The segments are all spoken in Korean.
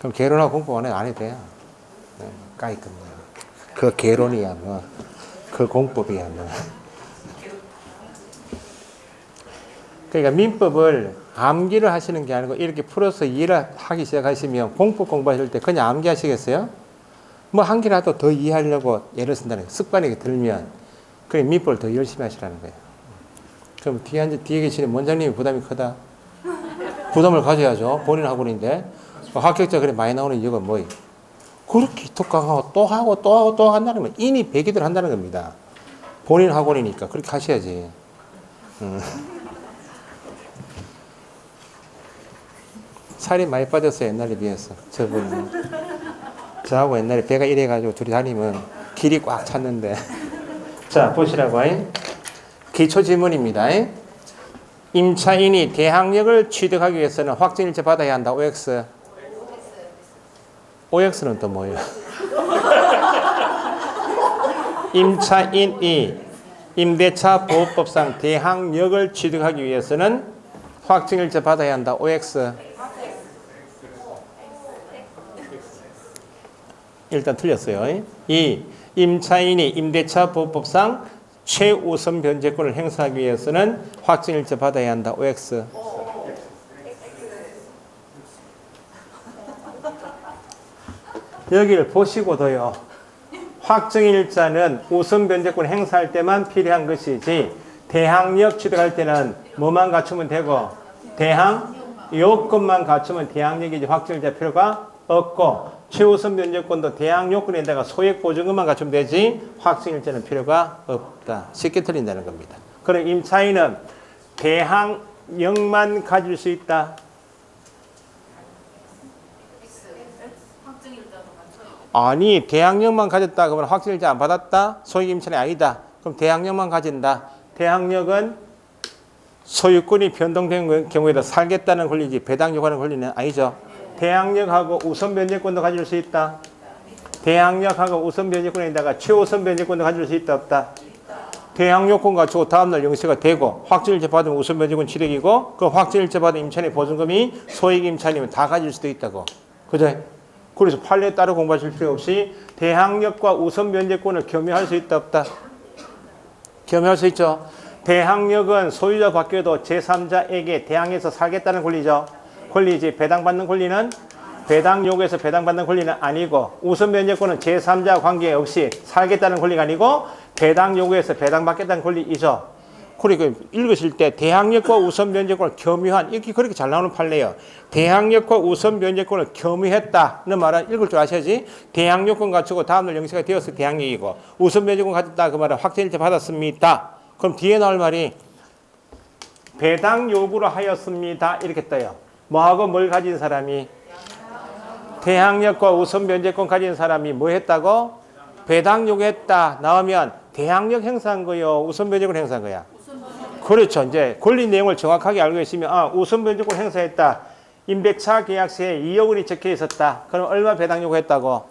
그럼 개론하고 공부 안 해도 돼요. 까이끔. 그 개론이야, 뭐. 그 공법이야, 뭐. 그러니까 민법을 암기를 하시는 게 아니고 이렇게 풀어서 이해를 하기 시작하시면 공법 공부하실 때 그냥 암기하시겠어요? 뭐 한 개라도 더 이해하려고 예를 쓴다는 거예요. 습관이 들면 그래 민법을 더 열심히 하시라는 거예요. 그럼 뒤에 계시는 원장님이 부담이 크다. 부담을 가져야죠. 본인 학원인데 합격자 그래 많이 나오는 이유가 뭐예요? 그렇게 독학하고 또 하고 또 하고 또 한다는 건 인이 배기들 한다는 겁니다. 본인 학원이니까 그렇게 하셔야지. 살이 많이 빠졌어요. 옛날에 비해서. 저하고 옛날에 배가 이래가지고 둘이 다니면 길이 꽉 찼는데. 자, 보시라고. 기초 질문입니다. 임차인이 대항력을 취득하기 위해서는 확정일자 받아야 한다. OX. OX는 또 뭐예요? 임차인이 임대차 보호법상 대항력을 취득하기 위해서는 확정일자 받아야 한다. OX. 일단 틀렸어요. 2. 임차인이 임대차 보호법상 최우선 변제권을 행사하기 위해서는 확정일자 받아야 한다. OX. 여기를 보시고도요. 확정일자는 우선 변제권 행사할 때만 필요한 것이지 대항력 취득할 때는 뭐만 갖추면 되고 대항 요건만 갖추면 대항력이지 확정일자 필요가 없고 최우선 변제권도 대항 요건에다가 소액 보증금만 갖추면 되지 확정일자는 필요가 없다. 쉽게 틀린다는 겁니다. 그럼 임차인은 대항력만 가질 수 있다. 아니 대항력만 가졌다 그러면 확정일자 안 받았다? 소액 임차인이 아니다. 그럼 대항력만 가진다. 대항력은 소유권이 변동된 경우에도 살겠다는 권리지 배당 요구하는 권리는 아니죠. 대항력하고 우선 변제권도 가질 수 있다. 대항력하고 우선 변제권에다가 최우선 변제권도 가질 수 있다 없다. 대항력권 갖추고 다음날 영세가 되고 확정일자 받으면 우선 변제권 취득이고 그 확정일자 받은 임차인의 보증금이 소액 임차인이면 다 가질 수도 있다고. 그죠? 그래서 판례에 따라 공부하실 필요 없이 대항력과 우선 변제권을 겸유할 수 있다 없다. 겸유할 수 있죠. 대항력은 소유자 밖에도 제3자에게 대항해서 살겠다는 권리죠. 권리지 배당받는 권리는 배당 요구에서 배당받는 권리는 아니고 우선 변제권은 제3자 관계없이 살겠다는 권리가 아니고 배당 요구에서 배당받겠다는 권리이죠. 그러니까 읽으실 때 대항력과 우선 변제권을 겸유한 이렇게 그렇게 잘 나오는 판례예요. 대항력과 우선 변제권을 겸유했다는 말은 읽을 줄 아셔야지. 대항력권 갖추고 다음날 영세가 되었을 대항력이고 우선 변제권 가졌다 그 말은 확정일자 받았습니다. 그럼 뒤에 나올 말이 배당 요구를 하였습니다. 이렇게 떠요. 뭐하고 뭘 가진 사람이? 대항력과 우선 변제권 가진 사람이 뭐 했다고? 배당 요구했다. 나오면 대항력 행사한 거요? 우선 변제권 행사한 거야? 그렇죠. 이제 권리 내용을 정확하게 알고 계시면 우선 변제권 행사했다. 임대차 계약서에 2억 원이 적혀 있었다. 그럼 얼마 배당 요구했다고?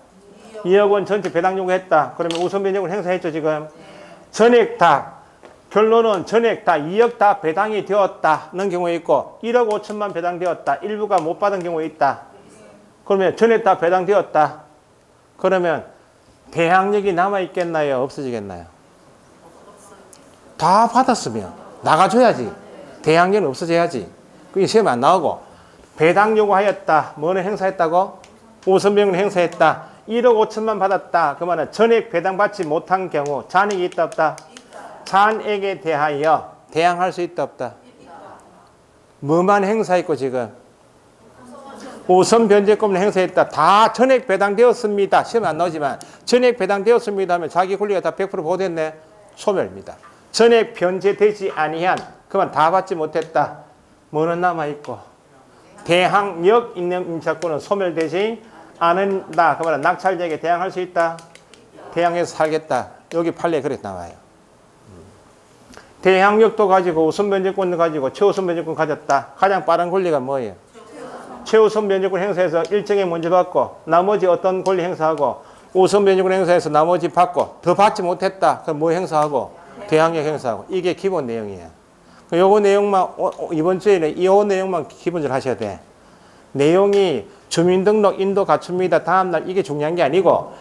2억 원 전체 배당 요구했다. 그러면 우선 변제권 행사했죠 지금? 전액 다. 결론은 전액 다 2억 다 배당이 되었다는 경우에 있고 1억 5천만 배당되었다. 일부가 못 받은 경우에 있다. 그러면 전액 다 배당되었다. 그러면 대항력이 남아있겠나요? 없어지겠나요? 다 받았으면 나가줘야지. 대항력은 없어져야지. 그게 시험에 안 나오고 배당 요구하였다. 뭐는 행사했다고? 우선변제권 행사했다. 1억 5천만 받았다. 그 말은 전액 배당받지 못한 경우 잔액이 있다 없다? 잔액에 대하여 대항할 수 있다 없다? 뭐만 행사했고 지금? 우선 변제권을 행사했다. 다 전액 배당되었습니다. 시험에 안 나오지만 전액 배당되었습니다 하면 자기 권리가 다 100% 보호됐네. 소멸입니다. 전액 변제되지 아니한 그만 다 받지 못했다. 뭐는 남아있고 대항력 있는 임차권은 소멸되지 않는다. 그 말은 낙찰자에게 대항할 수 있다. 대항해서 살겠다. 여기 판례에 그렇게 나와요. 대항력도 가지고 우선 변제권도 가지고 최우선 변제권 가졌다. 가장 빠른 권리가 뭐예요? 최우선 변제권 행사해서 일정에 먼저 받고 나머지 어떤 권리 행사하고 우선 변제권 행사해서 나머지 받고 더 받지 못했다. 그럼 뭐 행사하고? 대항력 행사하고. 이게 기본 내용이에요. 요거 내용만 이번 주에는 이 내용만 기본적으로 하셔야 돼. 내용이 주민등록 인도 갖춥니다. 다음날 이게 중요한 게 아니고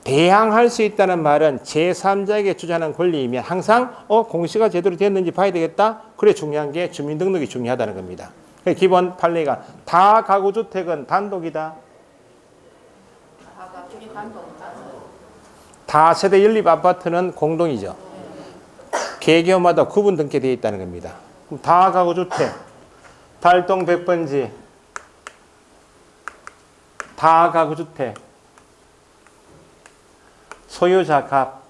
대항할 수 있다는 말은 제3자에게 주장하는 권리이면 항상 공시가 제대로 됐는지 봐야 되겠다. 그래 중요한 게 주민등록이 중요하다는 겁니다. 기본 판례가 다 가구주택은 단독이다. 다세대 연립 아파트는 공동이죠. 개개호마다 구분 등기되어 있다는 겁니다. 그럼 다 가구주택, 달동 100번지, 다 가구주택, 소유자 갑,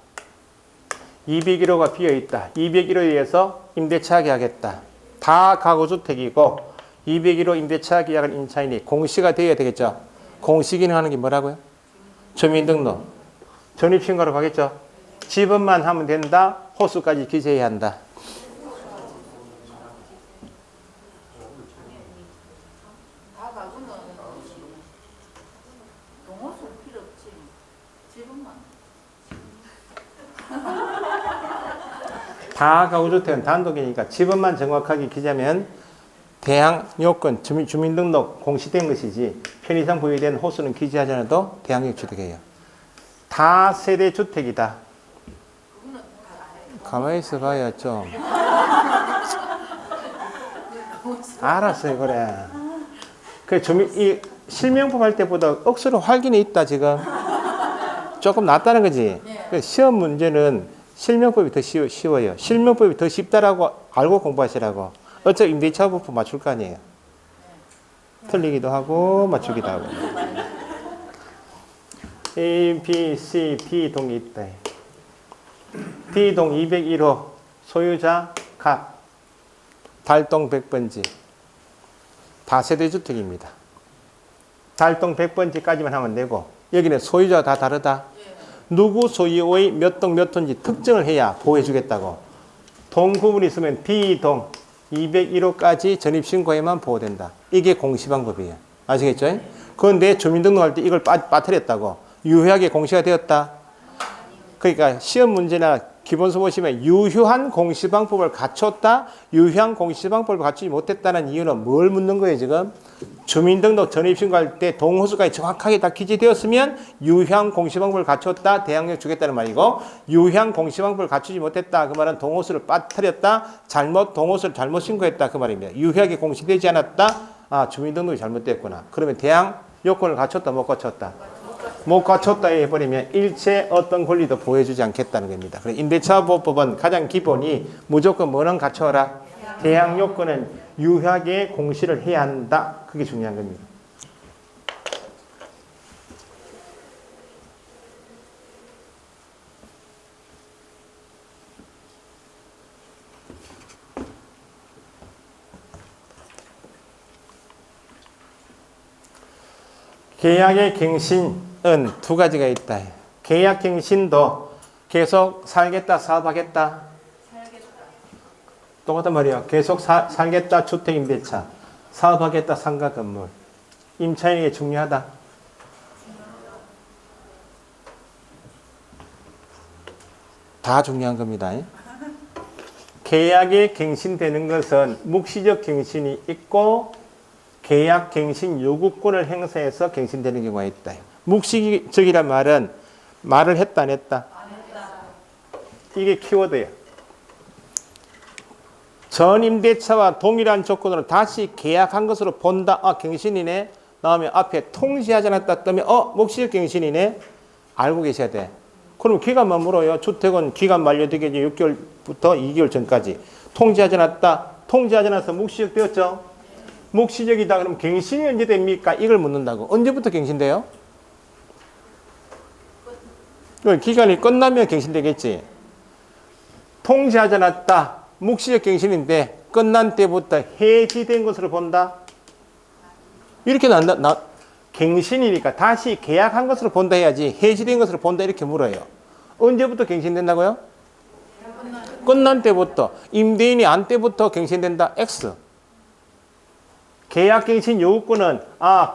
201호가 비어있다. 201호에 의해서 임대차 계약했다. 다 가구주택이고 201호 임대차 계약을 임차인이 공시가 되어야 되겠죠. 공시기능 하는 게 뭐라고요? 주민등록. 전입신고로 가겠죠. 지번만 하면 된다. 호수까지 기재해야 한다. 다 가구주택은 단독이니까 지번만 정확하게 기재하면 대항 요건 주민등록 공시된 것이지 편의상 부여된 호수는 기재하지 않아도 대항력 주택이에요. 다 세대 주택이다. 가만히 있어 봐야 좀. 알았어요, 그래. 이 실명법 할 때보다 억수로 활기는 있다, 지금. 조금 낫다는 거지. 시험 문제는 실명법이 더 쉬워요. 실명법이 더 쉽다라고 알고 공부하시라고. 어차피 임대차법부 맞출 거 아니에요. 틀리기도 하고, 맞추기도 하고. A, B, C, D 동이 있다. D 동 201호 소유자 갑 달동 100번지 다세대 주택입니다. 달동 100번지까지만 하면 되고 여기는 소유자가 다 다르다. 누구 소유의 몇 동 몇 호인지 특정을 해야 보호해 주겠다고. 동 구분이 있으면 D 동 201호까지 전입신고에만 보호된다. 이게 공시방법이에요. 아시겠죠? 그런데 주민등록할 때 이걸 빠뜨렸다고. 유효하게 공시가 되었다. 그러니까 시험 문제나 기본서 보시면 유효한 공시방법을 갖췄다. 유효한 공시방법을 갖추지 못했다는 이유는 뭘 묻는 거예요, 지금? 주민등록 전입신고할 때 동호수까지 정확하게 다 기재되었으면 유효한 공시방법을 갖췄다. 대항력 주겠다는 말이고 유효한 공시방법을 갖추지 못했다. 그 말은 동호수를 빠뜨렸다. 동호수를 잘못 신고했다. 그 말입니다. 유효하게 공시되지 않았다. 주민등록이 잘못됐구나. 그러면 대항 요건을 갖췄다, 못 갖췄다? 못 갖췄다 해버리면 일체 어떤 권리도 보여주지 않겠다는 겁니다. 그래서 임대차보호법은 가장 기본이 무조건 뭐는 갖춰라. 대항 요건은 유효하게 공시를 해야 한다. 그게 중요한 겁니다. 계약의 갱신은 두 가지가 있다. 계약 갱신도 계속 살겠다, 사업하겠다. 똑같단 말이야. 계속 살겠다, 주택 임대차. 사업하겠다, 상가 건물. 임차인에게 중요하다. 다 중요한 겁니다. 계약이 갱신되는 것은 묵시적 갱신이 있고 계약 갱신 요구권을 행사해서 갱신되는 경우가 있다. 묵시적이란 말은 말을 했다 안 했다? 안 했다. 이게 키워드예요. 전 임대차와 동일한 조건으로 다시 계약한 것으로 본다. 갱신이네. 다음에 앞에 통지하지 않았다 뜨면 묵시적 갱신이네. 알고 계셔야 돼. 그럼 기간만 물어요. 주택은 기간 만료되기 6개월부터 2개월 전까지. 통지하지 않았다. 통지하지 않아서 묵시적 되었죠. 묵시적이다. 그럼 갱신이 언제 됩니까? 이걸 묻는다고. 언제부터 갱신돼요? 기간이 끝나면 갱신되겠지. 통지하지 않았다. 묵시적 갱신인데 끝난 때부터 해지된 것으로 본다. 이렇게 갱신이니까 다시 계약한 것으로 본다 해야지 해지된 것으로 본다 이렇게 물어요. 언제부터 갱신된다고요? 끝난 때부터. 임대인이 안 때부터 갱신된다. X. 계약갱신 요구권은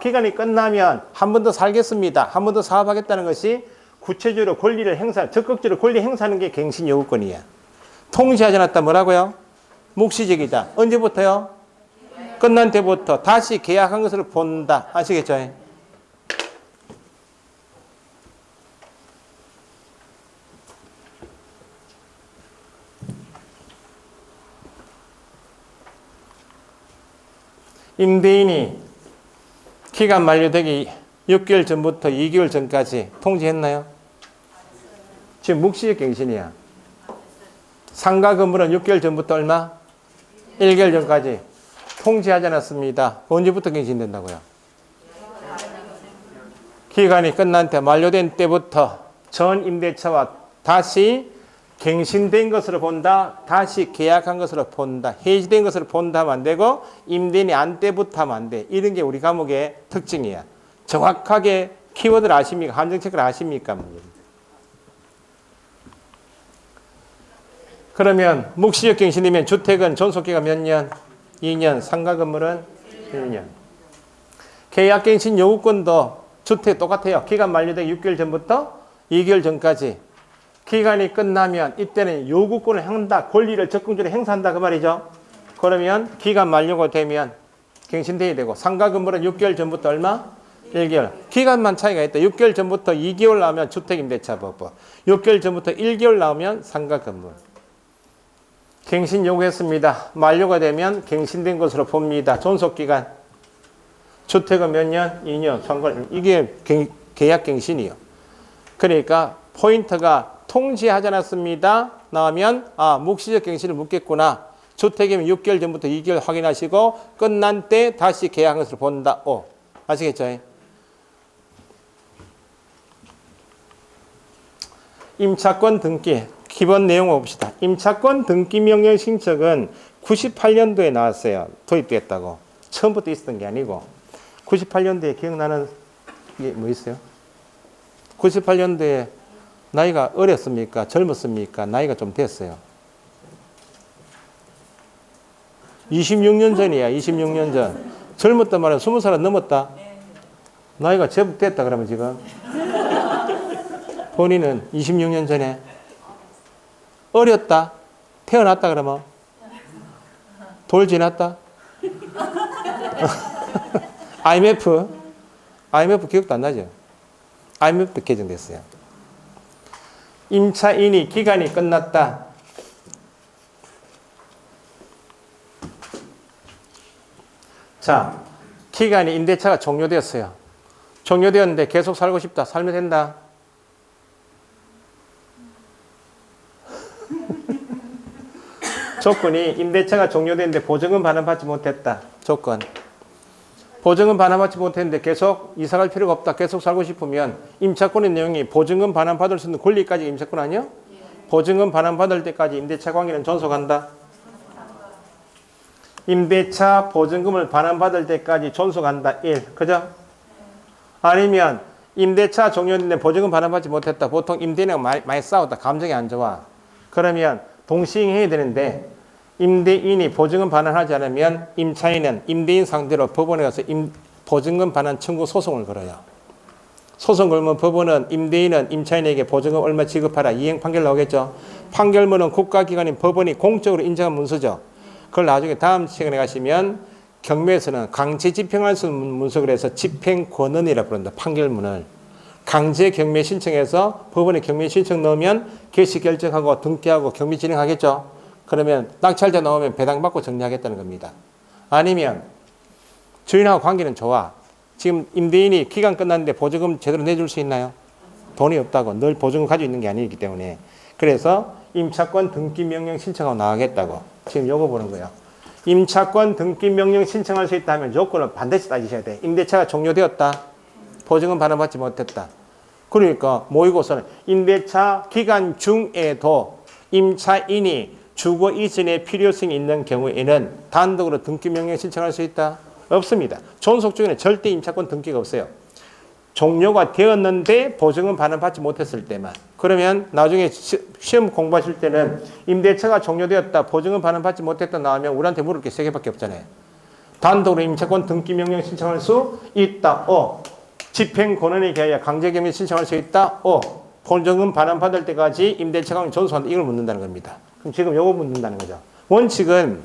기간이 끝나면 한 번 더 살겠습니다. 한 번 더 사업하겠다는 것이 구체적으로 권리를 적극적으로 권리 행사하는 게 갱신 요구권이야. 통지하지 않았다 뭐라고요? 묵시적이다. 언제부터요? 끝난 때부터 다시 계약한 것을 본다. 아시겠죠? 임대인이 기간 만료되기 6개월 전부터 2개월 전까지 통지했나요? 지금 묵시적 갱신이야. 상가 건물은 6개월 전부터 얼마? 1개월 전까지 통지하지 않았습니다. 언제부터 갱신된다고요? 기간이 끝난 때 만료된 때부터 전 임대차와 다시 갱신된 것으로 본다. 다시 계약한 것으로 본다. 해지된 것으로 본다 하면 안 되고 임대인이 안 때부터 하면 안 돼. 이런 게 우리 과목의 특징이야. 정확하게 키워드를 아십니까? 함정체크를 아십니까? 그러면 묵시적 갱신이면 주택은 존속기간 몇 년? 2년. 상가 건물은 1년. 계약갱신 요구권도 주택 똑같아요. 기간 만료되기 6개월 전부터 2개월 전까지. 기간이 끝나면 이때는 요구권을 한다. 권리를 적극적으로 행사한다. 그 말이죠. 그러면 기간 만료가 되면 갱신돼야 되고 상가 건물은 6개월 전부터 얼마? 1개월. 기간만 차이가 있다. 6개월 전부터 2개월 나오면 주택임대차법. 6개월 전부터 1개월 나오면 상가 건물. 갱신 요구했습니다. 만료가 되면 갱신된 것으로 봅니다. 존속기간. 주택은 몇 년? 2년. 상관 이게 계약 갱신이요. 그러니까 포인트가 통지하지 않았습니다. 나오면 묵시적 갱신을 묻겠구나. 주택이면 6개월 전부터 2개월 확인하시고 끝난 때 다시 계약한 것을 본다. 아시겠죠? 임차권 등기. 기본 내용을 봅시다. 임차권 등기 명령 신청은 98년도에 나왔어요. 도입됐다고. 처음부터 있었던 게 아니고 98년도에 기억나는 게 뭐 있어요? 98년도에 나이가 어렸습니까? 젊었습니까? 나이가 좀 됐어요. 26년 전이야. 26년 전. 젊었단 말이야. 20살 넘었다. 나이가 제법 됐다 그러면 지금. 본인은 26년 전에 어렸다. 태어났다 그러면. 돌 지났다. IMF 기억도 안 나죠? IMF도 개정됐어요. 임차인이 기간이 끝났다. 자, 기간이 임대차가 종료되었어요. 종료되었는데 계속 살고 싶다. 살면 된다. 조건이 임대차가 종료됐는데 보증금 반환받지 못했다. 조건. 보증금 반환받지 못했는데 계속 이사갈 필요가 없다. 계속 살고 싶으면 임차권의 내용이 보증금 반환받을 수 있는 권리까지 임차권 아니야? 보증금 반환받을 때까지 임대차 관계는 존속한다. 임대차 보증금을 반환받을 때까지 존속한다. 1. 그죠? 아니면 임대차 종료됐는데 보증금 반환받지 못했다. 보통 임대인하고 많이 싸웠다. 감정이 안 좋아. 그러면 동시행해야 되는데 임대인이 보증금 반환하지 않으면 임차인은 임대인 상대로 법원에 가서 보증금 반환 청구 소송을 걸어요. 소송 걸면 법원은 임대인은 임차인에게 보증금 얼마 지급하라 이행 판결 나오겠죠. 판결문은 국가기관인 법원이 공적으로 인정한 문서죠. 그걸 나중에 다음 시간에 가시면 경매에서는 강제 집행할 수 있는 문서를 해서 집행권언이라고 부른다. 판결문을. 강제 경매 신청해서 법원에 경매 신청 넣으면 개시 결정하고 등기하고 경매 진행하겠죠. 그러면 낙찰자 나오면 배당받고 정리하겠다는 겁니다. 아니면 주인하고 관계는 좋아. 지금 임대인이 기간 끝났는데 보증금 제대로 내줄 수 있나요? 돈이 없다고. 늘 보증금 가지고 있는 게 아니기 때문에. 그래서 임차권 등기 명령 신청하고 나가겠다고. 지금 요거 보는 거예요. 임차권 등기 명령 신청할 수 있다면 요건을 반드시 따지셔야 돼. 임대차가 종료되었다. 보증금 반환받지 못했다. 그러니까 모의고사는 임대차 기간 중에도 임차인이 주거 이전의 필요성이 있는 경우에는 단독으로 등기 명령 신청할 수 있다? 없습니다. 존속 중에는 절대 임차권 등기가 없어요. 종료가 되었는데 보증금 반환받지 못했을 때만. 그러면 나중에 시험 공부하실 때는 임대차가 종료되었다, 보증금 반환받지 못했다 나오면 우리한테 물을 게 세 개밖에 없잖아요. 단독으로 임차권 등기 명령 신청할 수 있다. 집행 권한에 기하여 강제 경매 신청할 수 있다. 보증금 반환받을 때까지 임대차 관계 존속한다. 이걸 묻는다는 겁니다. 그럼 지금 요거 묻는다는 거죠. 원칙은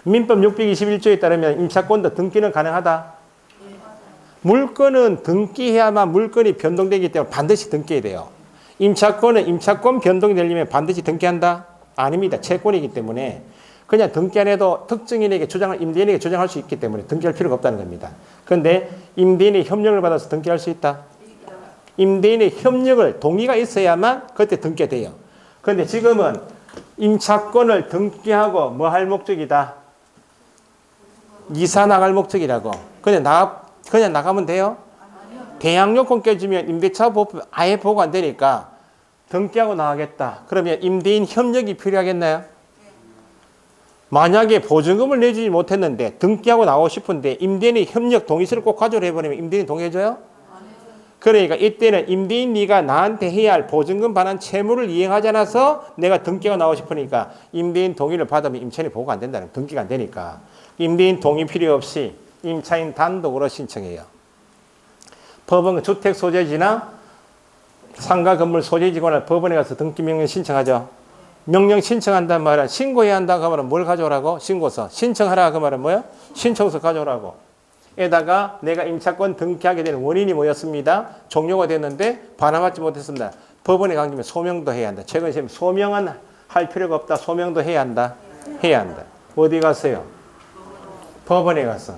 민법 621조에 따르면 임차권도 등기는 가능하다. 물건은 등기해야만 물건이 변동되기 때문에 반드시 등기해야 돼요. 임차권은 임차권 변동이 되려면 반드시 등기한다? 아닙니다. 채권이기 때문에 그냥 등기 안 해도 특정인에게 임대인에게 조정할 수 있기 때문에 등기할 필요가 없다는 겁니다. 그런데 임대인의 협력을 받아서 등기할 수 있다? 임대인의 협력을 동의가 있어야만 그때 등기가 돼요. 그런데 지금은 임차권을 등기하고 뭐 할 목적이다? 이사 나갈 목적이라고. 그냥 나가면 돼요? 대항요건 깨지면 임대차 보호법 아예 보고 안 되니까 등기하고 나가겠다. 그러면 임대인 협력이 필요하겠나요? 만약에 보증금을 내주지 못했는데 등기하고 나오고 싶은데 임대인의 협력 동의서를 꼭 가져오라 해버리면 임대인이 동의해줘요? 그러니까 이때는 임대인 네가 나한테 해야 할 보증금 반환 채무를 이행하지 않아서 내가 등기하고 나오고 싶으니까 임대인 동의를 받으면 임차인이 보고가 안 된다는 거예요. 등기가 안 되니까. 임대인 동의 필요 없이 임차인 단독으로 신청해요. 법원 주택 소재지나 상가 건물 소재지거나 법원에 가서 등기 명령 신청하죠. 명령 신청한단 말은 신고해야 한다고 하면 뭘 가져오라고? 신고서. 신청하라고 하면 뭐예요? 신청서 가져오라고. 에다가 내가 임차권 등기하게 되는 원인이 뭐였습니다. 종료가 됐는데 반환받지 못했습니다. 법원에 간 김에 소명도 해야 한다. 최근 시험 소명은 할 필요가 없다. 소명도 해야 한다. 해야 한다. 어디 갔어요? 법원에 가서.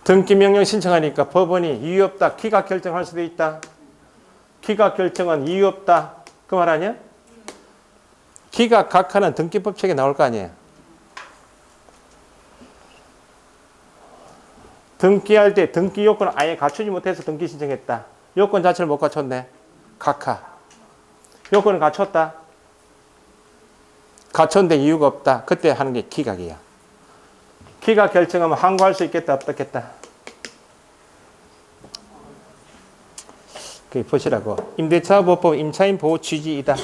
등기 명령 신청하니까 법원이 이유 없다. 기각 결정할 수도 있다. 기각 결정은 이유 없다. 그 말 아니야? 기각 각하는 등기법 책에 나올 거 아니에요. 등기할 때 등기 요건을 아예 갖추지 못해서 등기 신청했다. 요건 자체를 못 갖췄네. 각하. 요건을 갖췄다. 갖췄는데 이유가 없다. 그때 하는 게 기각이야. 기각 결정하면 항고할 수 있겠다, 없겠다. 그 보시라고. 임대차보호법 임차인 보호 취지이다.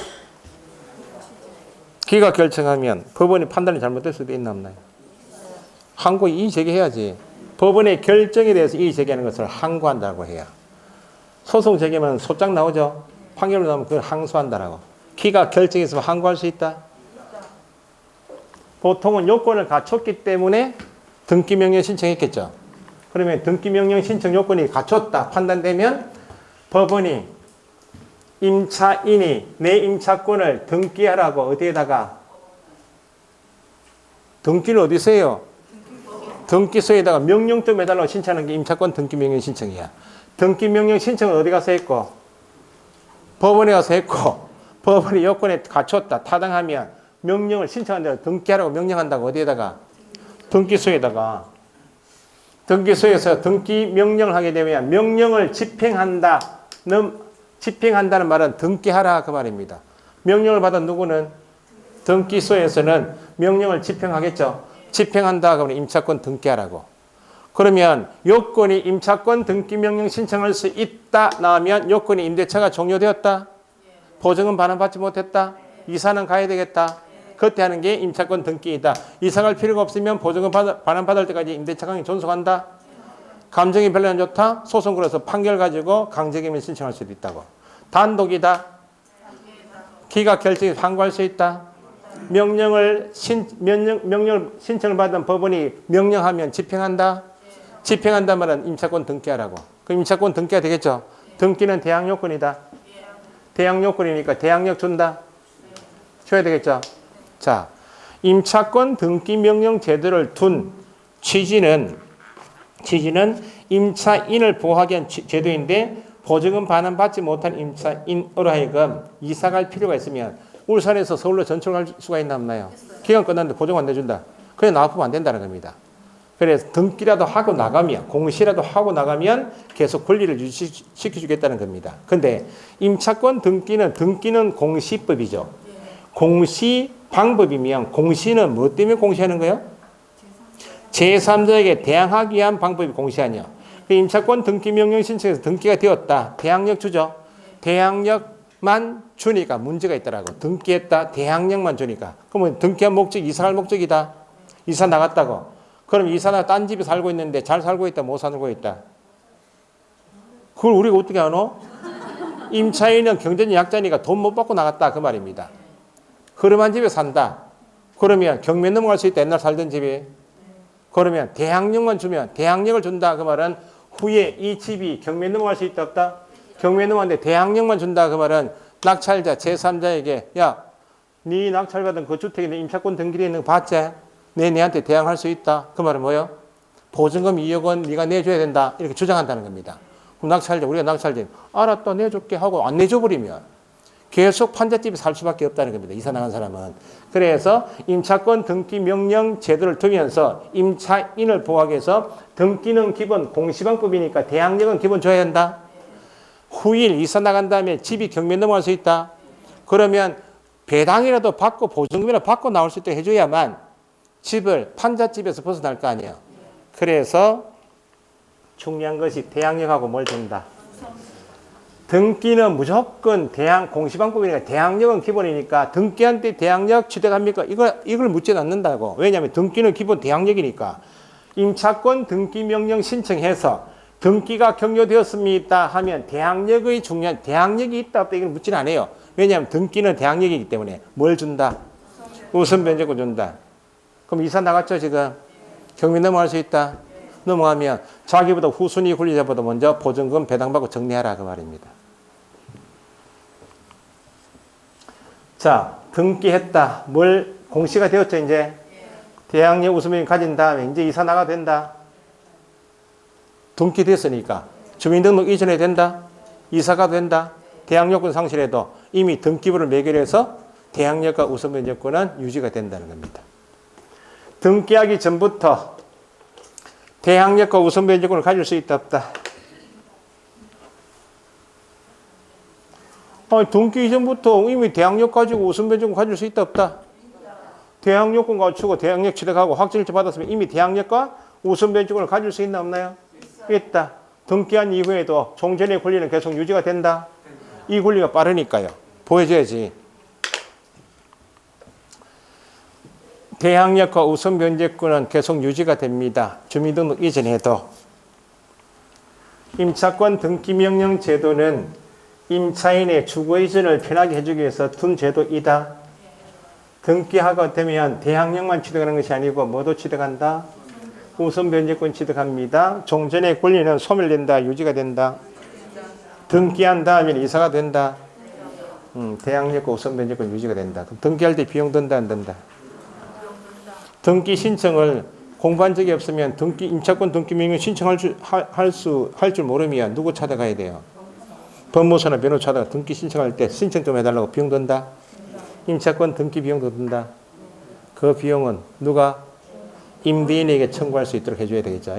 기각 결정하면 법원의 판단이 잘못될 수도 있나 없나요? 항고 이의 제기해야지. 법원의 결정에 대해서 이의 제기하는 것을 항고한다고 해요. 소송 제기하면 소장 나오죠. 판결로 나오면 그걸 항소한다라고. 기각 결정했으면 항고할 수 있다. 보통은 요건을 갖췄기 때문에 등기명령 신청했겠죠. 그러면 등기명령 신청 요건이 갖췄다 판단되면 법원이 임차인이 내 임차권을 등기하라고 어디에다가 등기는 어디서 해요? 등기소에다가 명령 좀 해달라고 신청하는 게 임차권 등기명령 신청이야. 등기명령 신청은 어디 가서 했고? 법원에 가서 했고 법원이 요건에 갖췄다 타당하면 명령을 신청한 대로 등기하라고 명령한다고 어디에다가? 등기소에다가. 등기소에서 등기 명령을 하게 되면 명령을 집행한다는 말은 등기하라 그 말입니다. 명령을 받은 누구는? 등기소에서는 명령을 집행하겠죠. 집행한다 그러면 임차권 등기하라고. 그러면 요건이 임차권 등기 명령 신청할 수 있다 나오면 요건이 임대차가 종료되었다. 보증은 반환받지 못했다. 이사는 가야 되겠다. 그때 하는 게 임차권 등기이다. 이사 갈 필요가 없으면 보증금 반환받을 때까지 임대차 강의 존속한다. 감정이 별로 안 좋다. 소송 걸어서 판결 가지고 강제기면 신청할 수도 있다고. 단독이다. 기각 결정에 항고할 수 있다. 명령을 신청을 받은 법원이 명령하면 집행한다. 집행한다 말은 임차권 등기하라고. 그럼 임차권 등기가 되겠죠. 등기는 대항 요건이다. 대항 요건이니까 대항력 준다. 줘야 되겠죠. 자, 임차권 등기 명령 제도를 둔 취지는 임차인을 보호하기 위한 제도인데 보증금 반환받지 못한 임차인으로 하여금 이사갈 필요가 있으면 울산에서 서울로 전출할 수가 있나 없나요? 기간 끝났는데 보증 안 내준다. 그냥 나와보면 안 된다는 겁니다. 그래서 등기라도 하고 나가면 공시라도 하고 나가면 계속 권리를 유지시켜주겠다는 겁니다. 근데 임차권 등기는 공시법이죠. 공시 방법이면 공시는 뭐 때문에 공시하는 거예요? 제3자에게 대항하기 위한 방법이 공시 아니에요. 임차권 등기 명령 신청에서 등기가 되었다. 대항력 주죠. 대항력만 주니까 문제가 있더라고. 등기했다. 대항력만 주니까. 그러면 등기한 목적이 이사할 목적이다. 이사 나갔다고. 그럼 이사 나가 딴 집에 살고 있는데 잘 살고 있다. 못 살고 있다. 그걸 우리가 어떻게 아노? 임차인은 경제적 약자니까 돈 못 받고 나갔다. 그 말입니다. 흐름한 집에 산다. 그러면 경매 넘어갈 수 있다. 옛날 살던 집에. 그러면 대항력만 주면 대항력을 준다. 그 말은 후에 이 집이 경매 넘어갈 수 있다 없다? 경매 넘어가는데 대항력만 준다. 그 말은 낙찰자 제3자에게 야, 네 낙찰받은 그 주택에 내 임차권 등기되어 있는 거 봤지? 내한테 대항할 수 있다. 그 말은 뭐예요? 보증금 2억 원 네가 내줘야 된다. 이렇게 주장한다는 겁니다. 그럼 낙찰자 우리가 낙찰자 알았다 내줄게 하고 안 내줘버리면 계속 판잣집에 살 수밖에 없다는 겁니다. 이사 나간 사람은. 그래서 임차권 등기 명령 제도를 두면서 임차인을 보호하기 위해서 등기는 기본 공시방법이니까 대항력은 기본 줘야 한다. 후일 이사 나간 다음에 집이 경매 넘어갈 수 있다. 그러면 배당이라도 받고 보증금이라도 받고 나올 수 있도록 해줘야만 집을 판잣집에서 벗어날 거 아니에요. 그래서 중요한 것이 대항력하고 뭘 준다. 등기는 무조건 공시방법이니까 대항력은 기본이니까 등기한테 대항력 취득합니까? 이걸 묻지 않는다고. 왜냐하면 등기는 기본 대항력이니까. 임차권 등기 명령 신청해서 등기가 격려되었습니다 하면 대항력이 중요한 대항력이 있다 없다 이걸 묻지는 않아요. 왜냐하면 등기는 대항력이기 때문에 뭘 준다? 우선 변제권 준다. 그럼 이사 나갔죠 지금? 경매 넘어갈 수 있다. 넘어가면 자기보다 후순위 권리자보다 먼저 보증금 배당받고 정리하라 그 말입니다. 자, 등기했다. 뭘 공시가 되었죠 이제? 대항력 우선변경 가진 다음에 이제 이사 나가도 된다. 등기됐으니까 주민등록 이전해야 된다. 이사가 된다. 대항력권 상실해도 이미 등기부를 매결해서 대항력과 우선변경권은 유지가 된다는 겁니다. 등기하기 전부터 대항력과 우선변경권을 가질 수 있다 없다? 등기 이전부터 이미 대항력 가지고 우선변경권 가질 수 있다 없다? 대항력권 갖추고 대항력 취득하고 확정일자 받았으면 이미 대항력과 우선변경권을 가질 수 있나 없나요? 있다. 등기한 이후에도 종전의 권리는 계속 유지가 된다. 이 권리가 빠르니까요. 보여줘야지. 대항력과 우선변제권은 계속 유지가 됩니다. 주민등록 이전에도. 임차권 등기명령 제도는 임차인의 주거 이전을 편하게 해주기 위해서 둔 제도이다. 등기하게 되면 대항력만 취득하는 것이 아니고 뭐도 취득한다? 우선변제권 취득합니다. 종전의 권리는 소멸된다. 유지가 된다. 등기한 다음에 이사가 된다. 대항력과 우선변제권 유지가 된다. 그럼 등기할 때 비용 든다 안 든다? 등기 신청을 공부한 적이 없으면 임차권 등기 명령 신청할 줄 모르면 누구 찾아가야 돼요? 법무사나 변호사 찾아가 등기 신청할 때 신청 좀 해달라고 비용 든다? 임차권 등기 비용도 든다. 그 비용은 누가? 임대인에게 청구할 수 있도록 해줘야 되겠죠.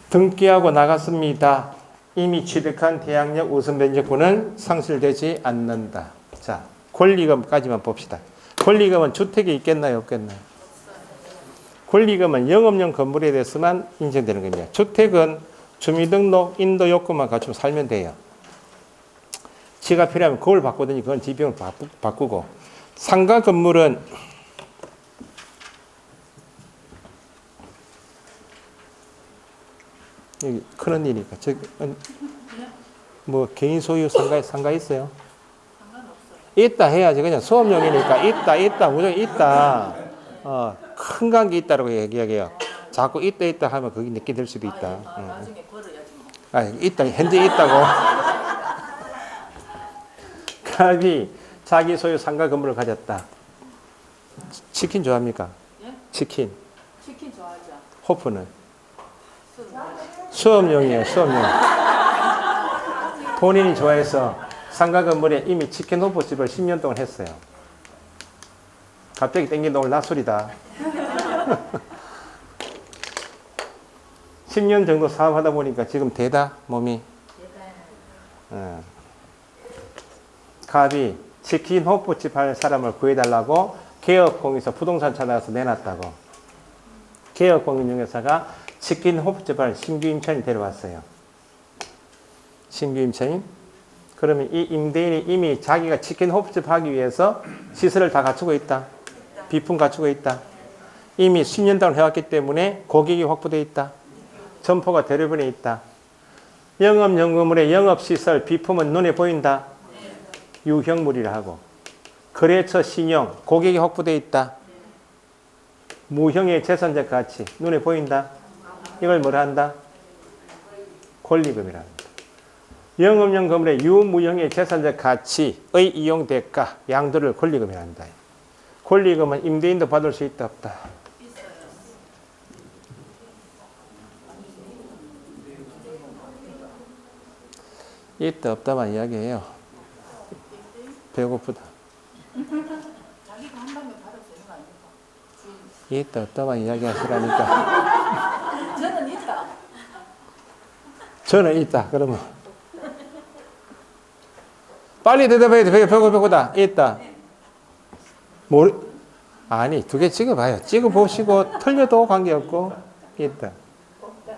등기하고 나갔습니다. 이미 취득한 대항력 우선변제권은 상실되지 않는다. 자, 권리금까지만 봅시다. 권리금은 주택에 있겠나요? 없겠나요? 권리금은 영업용 건물에 대해서만 인정되는 겁니다. 주택은 주민등록 인도 요건만 갖추고 살면 돼요. 지가 필요하면 그걸 바꾸더니 그건 지비용을 바꾸고. 상가 건물은 여기 큰 일이니까 뭐 개인 소유 상가 있어요? 있다 해야지. 그냥 수업용이니까 있다 무조건 있다. 큰 관계 있다라고 얘기해요. 자꾸 있다 하면 그게 늦게 될 수도 있다. 나중에 버려야지 뭐. 있다 현재 있다고. 갑이 자기 소유 상가 건물을 가졌다. 치킨 좋아합니까? 예? 치킨. 치킨 좋아하죠. 호프는? 수업용이에요. 수업용. 본인이 좋아해서 상가 건물에 이미 치킨 호프집을 10년 동안 했어요. 갑자기 땡긴다 오늘 낮술이다. 10년 정도 사업하다 보니까 지금 되다 몸이. 갑이 치킨 호프집 할 사람을 구해달라고 개업공인서 부동산 찾아가서 내놨다고. 개업공인중개사가 치킨 호프집 할 신규 임차인 데려왔어요. 신규 임차인? 그러면 이 임대인이 이미 자기가 치킨 호프집 하기 위해서 시설을 다 갖추고 있다. 비품 갖추고 있다. 이미 10년 동안 해왔기 때문에 고객이 확보되어 있다. 점포가 대려변에 있다. 영업용 건물의 영업시설 비품은 눈에 보인다. 유형물이라 하고. 거래처 신용, 고객이 확보되어 있다. 무형의 재산적 가치. 눈에 보인다? 이걸 뭐라 한다? 권리금이라 합니다. 영업용 건물의 유무형의 재산적 가치의 이용 대가, 양도를 권리금이라 한다. 권리금은 임대인도 받을 수 있다, 없다? 있다, 없다만 이야기해요. 배고프다. 자기가 한다면 받을 수 있는 거 아닙니까? 있다, 없다만 이야기하시라니까. 저는 있다. 저는 있다. 그러면 빨리 대답해야 돼. 배고프다. 있다. 아니, 두 개 찍어봐요. 찍어보시고 틀려도 관계없고 있다. 없다.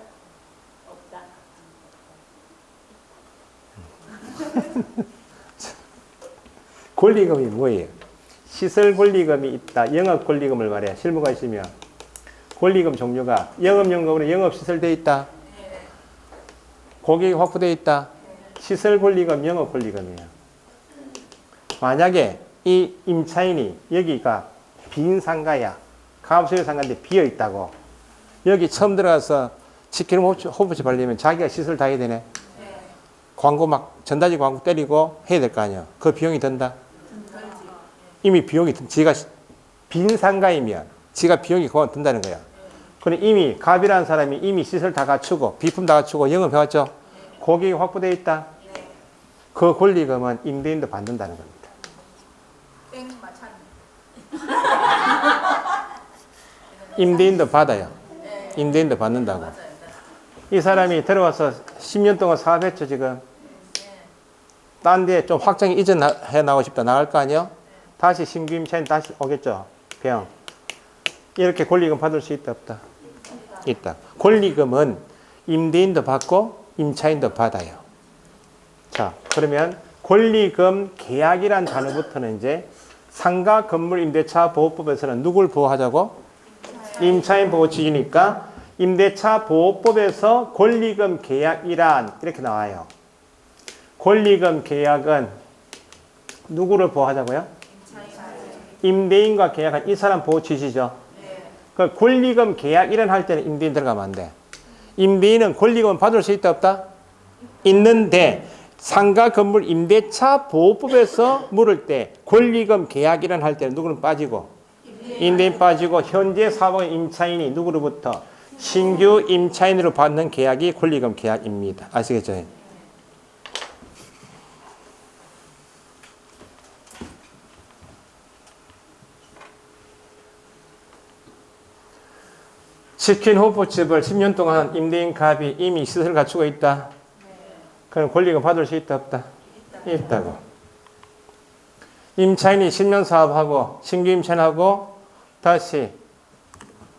없다. 권리금이 뭐예요? 시설 권리금이 있다. 영업 권리금을 말해요. 실무가 있으면 권리금 종류가 영업용금으로 영업시설 돼 있다. 고객이 확보되어 있다. 시설 권리금, 영업 권리금이에요. 만약에 이 임차인이 여기가 빈 상가야. 가압수요 상가인데 비어 있다고. 여기 처음 들어가서 치킨 호프집 하려면 자기가 시설 다 해야 되네. 광고 막 전단지 광고 때리고 해야 될 거 아니야. 그 비용이 든다. 이미 비용이 지가 빈 상가이면 지가 비용이 그만 든다는 거야. 그럼 이미 갑이라는 사람이 이미 시설 다 갖추고 비품 다 갖추고 영업해왔죠. 고객이 확보되어 있다. 그 권리금은 임대인도 받는다는 겁니다. 땡 맞췄네. 임대인도 받아요. 임대인도 받는다고. 이 사람이 들어와서 10년 동안 사업했죠, 지금. 딴 데 좀 확장이 이전해 나오고 싶다. 나갈 거 아니에요? 다시 신규 임차인 다시 오겠죠. 병. 이렇게 권리금 받을 수 있다, 없다? 있다. 권리금은 임대인도 받고 임차인도 받아요. 자, 그러면 권리금 계약이란 단어부터는 이제 상가 건물 임대차 보호법에서는 누굴 보호하자고? 임차인 보호 취지니까 임대차 보호법에서 권리금 계약이란 이렇게 나와요. 권리금 계약은 누구를 보호하자고요? 임대인과 계약한 이 사람 보호 취지죠. 그 권리금 계약이란 할 때는 임대인 들어가면 안 돼. 임대인은 권리금 받을 수 있다, 없다? 있는데 상가 건물 임대차 보호법에서 물을 때 권리금 계약이란 할 때는 누구는 빠지고 임대인 빠지고 현재 사업한 임차인이 누구로부터 신규 임차인으로 받는 계약이 권리금 계약입니다. 아시겠죠? 치킨 호프집을 10년 동안 임대인 갑이 이미 시설을 갖추고 있다. 그럼 권리금 받을 수 있다, 없다? 있다고. 임차인이 10년 사업하고 신규 임차인하고 다시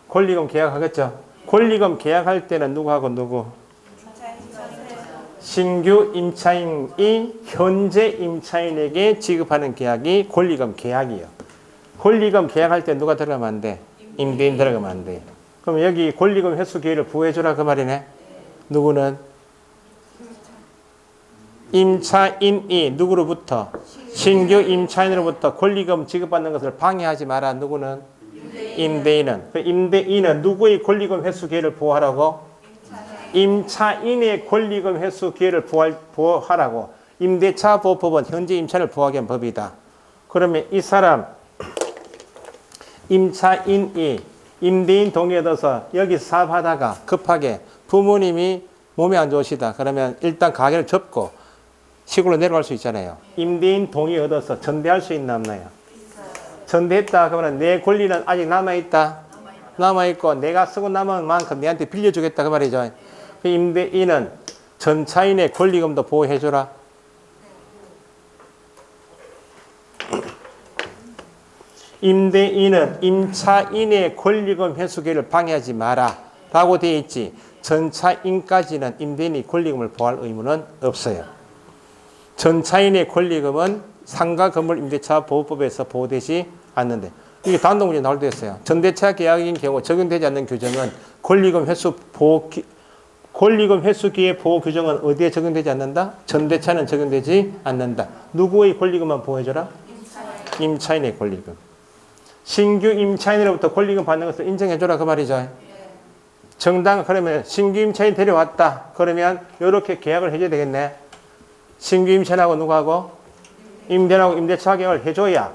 권리금 계약하겠죠. 권리금 계약할 때는 누구하고 누구? 신규 임차인이 현재 임차인에게 지급하는 계약이 권리금 계약이에요. 권리금 계약할 때 누가 들어가면 안 돼? 임대인 들어가면 안 돼. 그럼 여기 권리금 회수 기회를 부여해주라 그 말이네. 누구는? 임차인이 누구로부터? 신규 임차인으로부터 권리금 지급받는 것을 방해하지 마라. 누구는? 임대인은. 그 임대인은 누구의 권리금 회수 기회를 보호하라고? 임차인의 권리금 회수 기회를 보호하라고. 임대차 보호법은 현재 임차인을 보호하기 위한 법이다. 그러면 이 사람 임차인이 임대인 동의에 얻어서 여기 사업하다가 급하게 부모님이 몸이 안 좋으시다. 그러면 일단 가게를 접고 시골로 내려갈 수 있잖아요. 임대인 동의 얻어서 전대할 수 있나 없나요? 전대했다. 그러면 내 권리는 아직 남아있다. 남아있고 내가 쓰고 남은 만큼 내한테 빌려주겠다. 그 말이죠. 그 임대인은 전차인의 권리금도 보호해줘라. 임대인은 임차인의 권리금 회수 기회를 방해하지 마라 라고 되어 있지, 전차인까지는 임대인이 권리금을 보호할 의무는 없어요. 전차인의 권리금은 상가 건물 임대차 보호법에서 보호되지 않는데, 이게 단독 문제 나올 때 있어요. 전대차 계약인 경우 적용되지 않는 규정은 권리금 회수 기회 보호 규정은 어디에 적용되지 않는다? 전대차는 적용되지 않는다. 누구의 권리금만 보호해줘라? 임차인의 권리금. 신규 임차인으로부터 권리금 받는 것을 인정해줘라 그 말이죠. 정당 그러면 신규 임차인 데려왔다. 그러면 이렇게 계약을 해줘야 되겠네. 신규 임차인하고 누구하고? 임대인하고 임대차 계약을 해줘야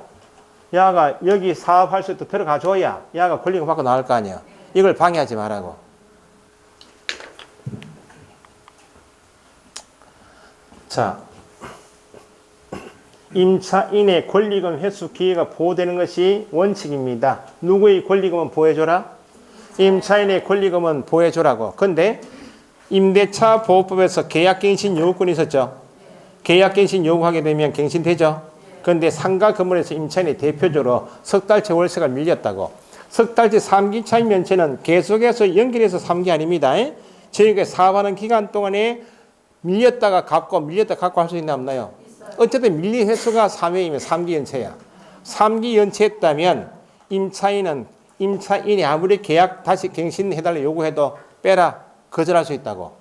야가 여기 사업할 수 있도록 들어가줘야 야가 권리금 받고 나올 거 아니야. 이걸 방해하지 말라고. 자, 임차인의 권리금 회수 기회가 보호되는 것이 원칙입니다. 누구의 권리금은 보호해줘라? 임차인의 권리금은 보호해줘라고. 근데 임대차 보호법에서 계약갱신 요구권이 있었죠. 계약갱신 요구하게 되면 갱신되죠. 그런데 상가 건물에서 임차인이 대표적으로 석 달째 월세가 밀렸다고. 석 달째 3기 차임 면체는 계속해서 연결해서 3기 아닙니다. 저희가 사업하는 기간 동안에 밀렸다가 갚고 할 수 있나 없나요? 어쨌든 밀린 횟수가 3회이면 3기 연체야. 3기 연체했다면 임차인이 아무리 계약 다시 갱신해달라 요구해도 빼라 거절할 수 있다고.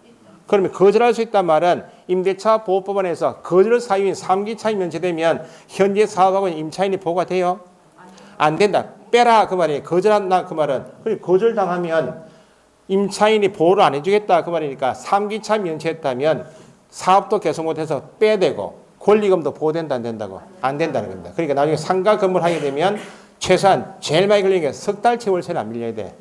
그러면 거절할 수 있단 말은 임대차 보호법원에서 거절 사유인 3기 차임 연체되면 현재 사업하고 임차인이 보호가 돼요? 안 된다. 빼라 그 말이에요. 거절한다 그 말은. 거절당하면 임차인이 보호를 안 해주겠다 그 말이니까 3기 차임 연체했다면 사업도 계속 못해서 빼야 되고 권리금도 보호된다 안 된다고? 안 된다는 겁니다. 그러니까 나중에 상가 건물 하게 되면 최소한 제일 많이 걸리는 게 석 달치 월세는 안 밀려야 돼.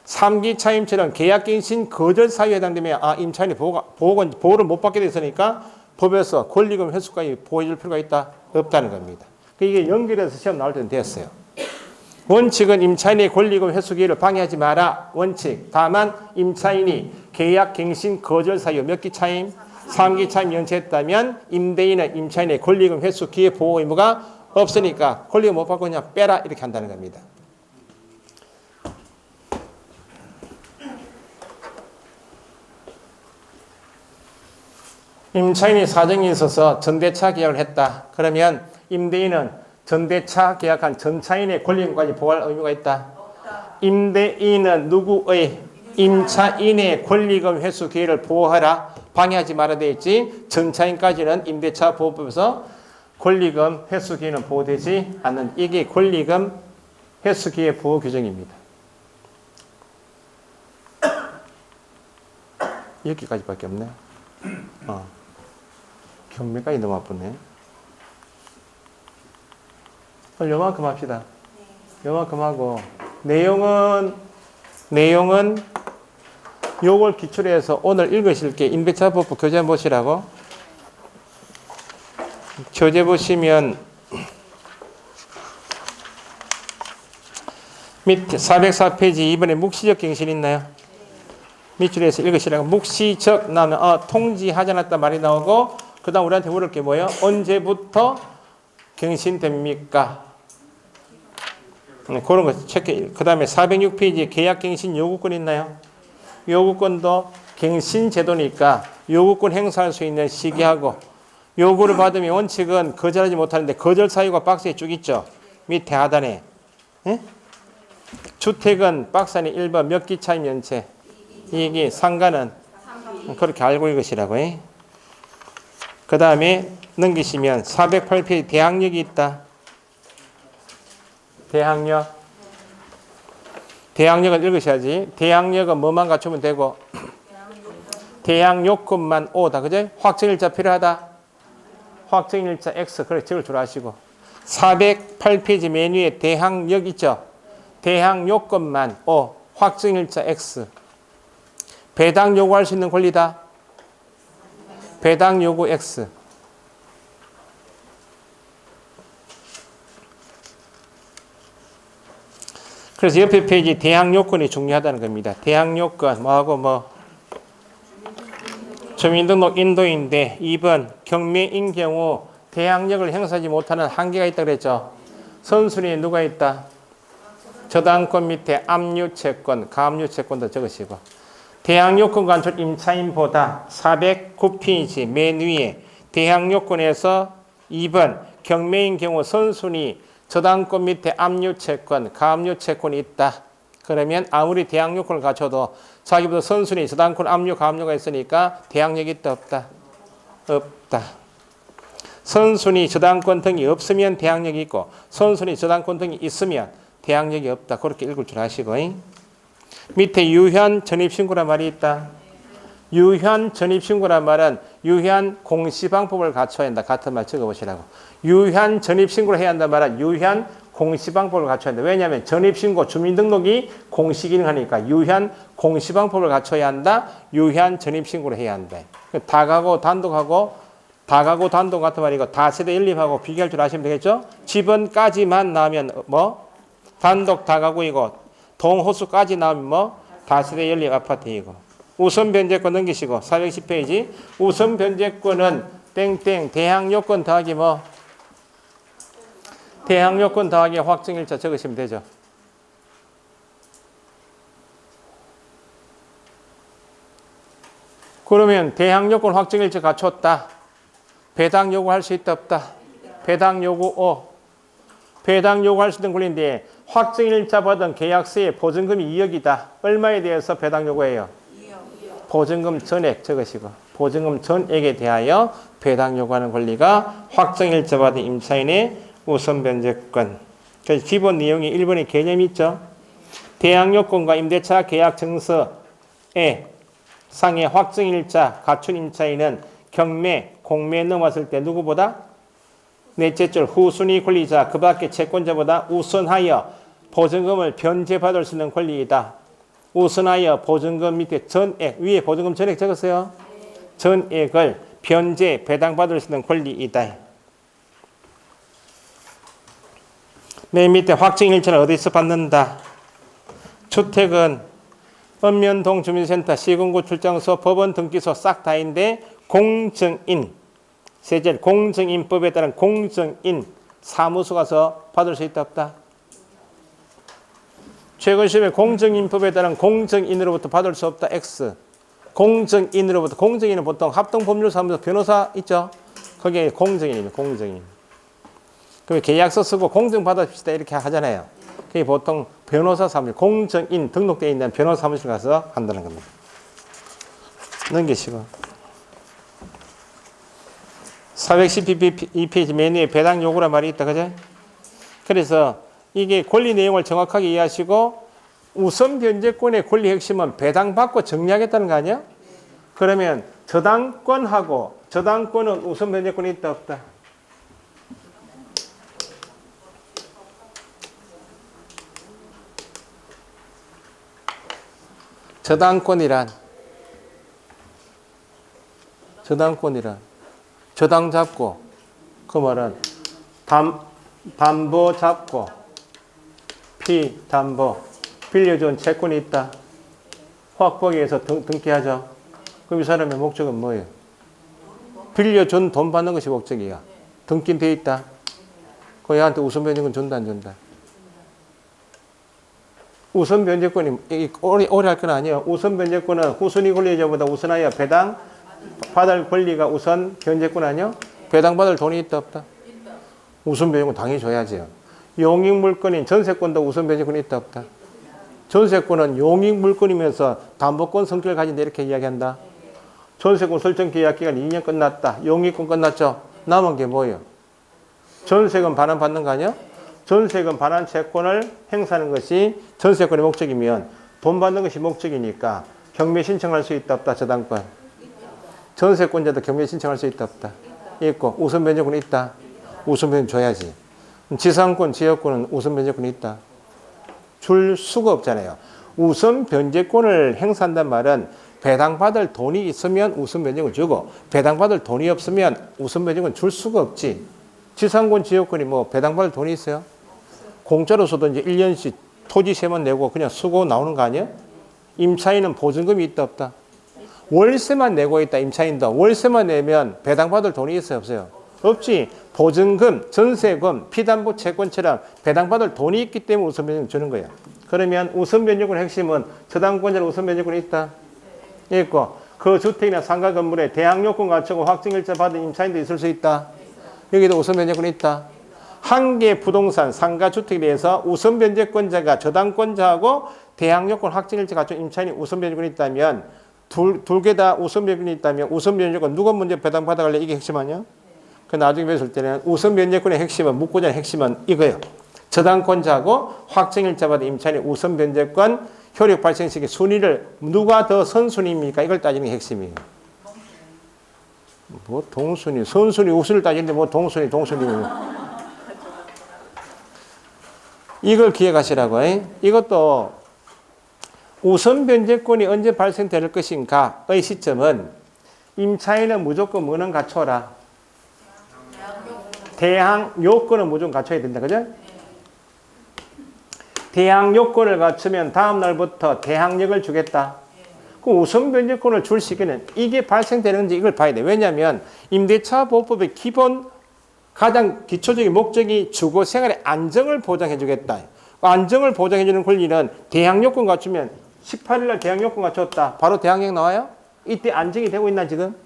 3기 차임처럼 계약갱신 거절 사유에 해당되면 임차인이 보호를 못 받게 됐으니까 법에서 권리금 회수까지 보호해줄 필요가 있다? 없다는 겁니다. 이게 연결해서 시험 나올 때는 됐어요. 원칙은 임차인의 권리금 회수 기회를 방해하지 마라. 원칙. 다만 임차인이 계약갱신 거절 사유 몇 기 차임? 3기 차임 연체했다면 임대인은 임차인의 권리금 회수 기회 보호 의무가 없으니까 권리금 못 받고 그냥 빼라 이렇게 한다는 겁니다. 임차인이 사정이 있어서 전대차 계약을 했다. 그러면 임대인은 전대차 계약한 전차인의 권리금까지 보호할 의무가 있다. 임대인은 누구의? 임차인의 권리금 회수 기회를 보호하라. 방해하지 말아야 되겠지. 전차인까지는 임대차 보호법에서 권리금 회수 기회는 보호되지 않는 이게 권리금 회수 기회 보호 규정입니다. 여기까지밖에 없네. 경매까지 너무 아프네. 요만큼 합시다. 요만큼 하고 내용은 요걸 기초로 해서 오늘 읽으실 게 임대차법부 교재 보시라고. 교재 보시면 밑에 404페이지 이번에 묵시적 갱신 있나요? 밑줄에 해서 읽으시라고. 묵시적 나오면 통지하지 않았다 말이 나오고 그 다음 우리한테 물을 게 뭐예요? 언제부터 갱신됩니까? 그런 거 체크. 그 다음에 406페이지에 계약갱신 요구권 있나요? 요구권도 갱신 제도니까 요구권 행사할 수 있는 시기하고 요구를 받으면 원칙은 거절하지 못하는데 거절 사유가 박스에 쭉 있죠. 밑에 하단에. 예? 주택은 박스 안에 1번 몇 기 차임 연체. 이게 상가는 그렇게 알고 읽으시라고. 그 다음에 넘기시면 408페이지 대항력이 있다. 대항력은 읽으셔야지. 대항력은 뭐만 갖추면 되고 대항요건만 O다. 그죠? 확정일자 필요하다. 확정일자 X. 그래 적을 줄 아시고 408페이지 메뉴에 대항력 있죠. 대항요건만 O. 확정일자 X. 배당 요구할 수 있는 권리다. 배당 요구 X. 그래서 옆에 페이지 대항 요건이 중요하다는 겁니다. 대항 요건 뭐하고 주민등록 인도인데 2번 경매인 경우 대항력을 행사하지 못하는 한계가 있다고 그랬죠. 선순위에 누가 있다? 저당권 밑에 압류채권, 가압류채권도 적으시고 대항요건 간출 임차인보다 409페이지 맨 위에 대항요건에서 2번 경매인 경우 선순위 저당권 밑에 압류채권, 가압류채권이 있다. 그러면 아무리 대항요건을 갖춰도 자기보다 선순위 저당권 압류, 가압류가 있으니까 대항력이 있다 없다? 없다. 선순위 저당권 등이 없으면 대항력이 있고 선순위 저당권 등이 있으면 대항력이 없다. 그렇게 읽을 줄 아시고. 밑에 유현 전입신고란 말이 있다. 유현 전입신고란 말은 유현 공시방법을 갖춰야 한다. 같은 말 적어보시라고. 유현 전입신고를 해야 한다는 말은 유현 공시방법을 갖춰야 한다. 왜냐하면 전입신고 주민등록이 공시기능 하니까 유현 공시방법을 갖춰야 한다. 유현 전입신고를 해야 한다. 다가구 단독하고 다가구 단독 같은 말이고 다세대 연립하고 비교할 줄 아시면 되겠죠. 집원까지만 나오면 뭐 단독 다가구이고 동호수까지 나오면 뭐 다세대 연립 아파트이고. 우선 변제권 넘기시고 410페이지 우선 변제권은 땡땡 대항요건 더하기 뭐 대항요건 더하기 확정일자 적으시면 되죠. 그러면 대항요건 확정일자 갖췄다. 배당 요구할 수 있다 없다. 배당 요구 배당 요구할 수 있는 권리인데 확정일자 받은 계약서의 보증금이 2억이다. 얼마에 대해서 배당 요구해요? 보증금 전액 적으시고 보증금 전액에 대하여 배당 요구하는 권리가 확정일자 받은 임차인의 우선 변제권. 그래서 기본 내용이 1번의 개념이 있죠. 대항요건과 임대차 계약 증서에 상의 확정일자 갖춘 임차인은 경매, 공매에 넘어왔을 때 누구보다 넷째 줄 후순위 권리자 그 밖의 채권자보다 우선하여 보증금을 변제받을 수 있는 권리이다. 우선하여 보증금 밑에 전액 위에 보증금 전액 적었어요. 전액을 변제 배당받을 수 있는 권리이다. 맨 밑에 확정일자를 어디서 받는다. 주택은 읍면동 주민센터 시군구 출장소 법원 등기소 싹 다인데 공증인 세제 공증인법에 따른 공증인 사무소 가서 받을 수 있다 없다. 최근 시험에 공증인법에 따른 공증인으로부터 받을 수 없다. X. 공증인으로부터 공증인은 보통 합동법률사무소 변호사 있죠. 거기에 공증인입니다. 공증인. 그럼 계약서 쓰고 공증 받아줍시다 이렇게 하잖아요. 그게 보통 변호사 사무실 공증인 등록되어 있는 변호사 사무실 가서 한다는 겁니다. 넘기시고 412페이지 메뉴에 배당 요구란 말이 있다. 그죠? 그래서 이게 권리 내용을 정확하게 이해하시고 우선 변제권의 권리 핵심은 배당받고 정리하겠다는 거 아니야? 그러면 저당권하고 저당권은 우선 변제권이 있다 없다? 저당권이란 저당 잡고 그 말은 담보 잡고 피담보 빌려준 채권이 있다. 확보하기 위해서 등기하죠. 그럼 이 사람의 목적은 뭐예요? 빌려준 돈 받는 것이 목적이야. 등기돼 있다. 그 얘한테 우선 변제권 준다 안 준다? 우선 변제권이 오래 할 건 아니에요. 우선 변제권은 후순위 권리자보다 우선하여 배당 받을 권리가 우선 변제권 아니요? 배당 받을 돈이 있다 없다? 우선 변제권 당연히 줘야지요. 용익 물건인 전세권도 우선 변제권이 있다 없다? 전세권은 용익 물건이면서 담보권 성격을 가진다 이렇게 이야기한다. 전세권 설정 계약 기간 2년 끝났다. 용익권 끝났죠. 남은 게 뭐예요? 전세금 반환 받는 거 아니야? 전세금 반환 채권을 행사하는 것이 전세권의 목적이면 돈 받는 것이 목적이니까 경매 신청할 수 있다 없다? 저당권. 전세권자도 경매 신청할 수 있다 없다? 있고 우선 변제권이 있다. 우선 변제권 줘야지. 지상권, 지역권은 우선 변제권이 있다. 줄 수가 없잖아요. 우선 변제권을 행사한단 말은 배당받을 돈이 있으면 우선 변제권 주고 배당받을 돈이 없으면 우선 변제권 줄 수가 없지. 지상권, 지역권이 뭐 배당받을 돈이 있어요? 공짜로서도 이제 1년씩 토지세만 내고 그냥 쓰고 나오는 거 아니에요? 임차인은 보증금이 있다 없다? 월세만 내고 있다. 임차인도 월세만 내면 배당받을 돈이 있어요 없어요? 없지. 보증금, 전세금, 피담보 채권처럼 배당받을 돈이 있기 때문에 우선 변제권 주는 거예요. 그러면 우선 변제권의 핵심은 저당권자는 우선 변제권이 있다. 있고 그 주택이나 상가 건물에 대항요건 갖추고 확정일자 받은 임차인도 있을 수 있다. 여기도 우선 변제권이 있다. 한 개 부동산 상가 주택에 대해서 우선 변제권자가 저당권자하고 대항요건 확정일자 갖춘 임차인이 우선 변제권이 있다면 둘 개 다 우선 변제권이 있다면 우선 변제권 누가 먼저 배당받아갈래? 이게 핵심 아니야? 그 나중에 봤을 때는 우선 변제권의 핵심은 묻고자 하는 핵심은 이거예요. 저당권자하고 확정일자 받은 임차인의 우선 변제권 효력 발생 시기 순위를 누가 더 선순위입니까? 이걸 따지는 게 핵심이에요. 뭐 동순위, 선순위, 우순위를 따지는데 뭐 동순위. 이걸 기억하시라고. 이것도 우선 변제권이 언제 발생될 것인가의 시점은 임차인은 무조건 뭐는 갖춰라. 대항 요건은 무조건 갖춰야 된다. 그죠? 대항 요건을 갖추면 다음 날부터 대항력을 주겠다. 그 우선 변제권을 줄 시기는 이게 발생되는지 이걸 봐야 돼. 왜냐하면 임대차 보호법의 기본 가장 기초적인 목적이 주거 생활의 안정을 보장해 주겠다. 안정을 보장해 주는 권리는 대항 요건 갖추면 18일 날 대항 요건 갖췄다. 바로 대항력 나와요? 이때 안정이 되고 있나 지금?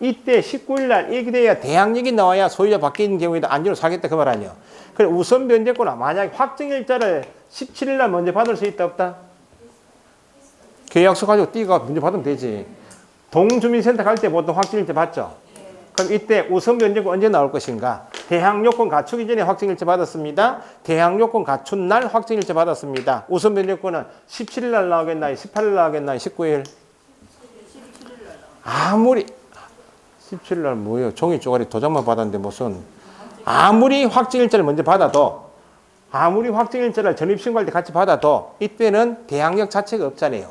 이때 19일 날 이렇게 돼야 대항력이 나와야 소유자 바뀌는 경우에도 안정을 사겠다 그 말 아니에요. 그래 우선 변제권은 만약에 확정일자를 17일 날 먼저 받을 수 있다 없다? 계약서 가지고 띠가 먼저 받으면 되지. 동주민센터 갈 때 보통 확정일자 받죠? 그럼 이때 우선 변제권 언제 나올 것인가? 대항요건 갖추기 전에 확정일자 받았습니다. 대항요건 갖춘 날 확정일자 받았습니다. 우선 변제권은 17일 날 나오겠나요? 18일 나오겠나요? 19일? 아무리 17일 날 뭐예요? 종이 쪼가리 도장만 받았는데 무슨 아무리 확정일자를 먼저 받아도 아무리 확정일자를 전입신고할 때 같이 받아도 이때는 대항력 자체가 없잖아요.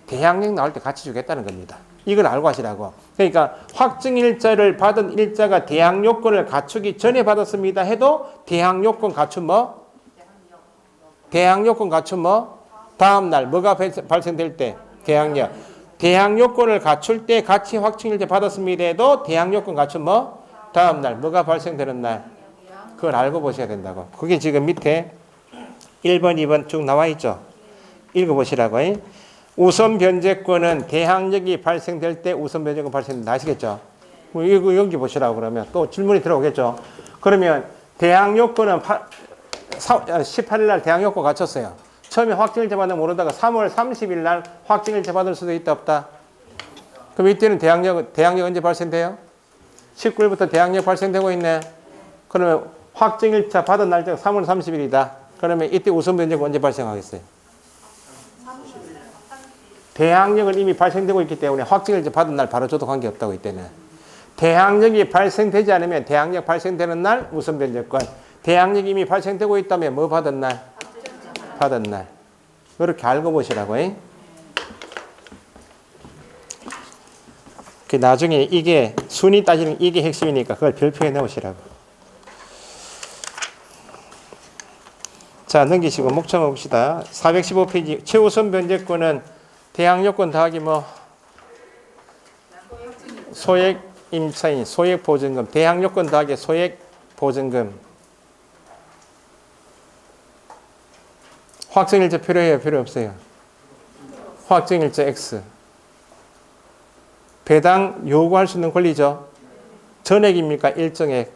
대항력 나올 때 같이 주겠다는 겁니다. 이걸 알고 하시라고. 그러니까 확정일자를 받은 일자가 대항요건을 갖추기 전에 받았습니다 해도 대항요건 갖춘 뭐? 대항요건 갖춘 뭐? 다음 날 뭐가 발생될 때? 대항력. 대항요건을 갖출 때 같이 확정일자 받았습니다 해도 대항요건 갖춘 뭐? 다음 날 뭐가 발생되는 날? 그걸 알고 보셔야 된다고. 그게 지금 밑에 1번, 2번 쭉 나와 있죠. 읽어보시라고. 우선 변제권은 대항력이 발생될 때 우선 변제권 발생된다. 아시겠죠? 이거 여기 보시라고 그러면 또 질문이 들어오겠죠. 그러면 대항요건은 18일 날 대항요건 갖췄어요. 처음에 확정일자 받으면 모르다가 3월 30일 날 확정일자 받을 수도 있다 없다. 그럼 이때는 대항력 언제 발생돼요? 19일부터 대항력 발생되고 있네. 그러면 확정일자 받은 날짜가 3월 30일이다. 그러면 이때 우선 변제권 언제 발생하겠어요? 대항력은 이미 발생되고 있기 때문에 확정일자 받은 날 바로 줘도 관계없다고 이때는. 대항력이 발생되지 않으면 대항력 발생되는 날 우선 변제권. 대항력이 이미 발생되고 있다면 뭐 받은 날? 받은 날. 그렇게 알고 보시라고. 나중에 이게 순위 따지는 이게 핵심이니까 그걸 별표에 넣으시라고. 자, 넘기시고 목차만 봅시다. 415페이지 최우선 변제권은 대항요건 더하기 뭐 소액 임차인 소액 보증금 대항요건 더하기 소액 보증금 확정일자 필요해요? 필요 없어요? 확정일자 X 배당 요구할 수 있는 권리죠. 전액입니까? 일정액.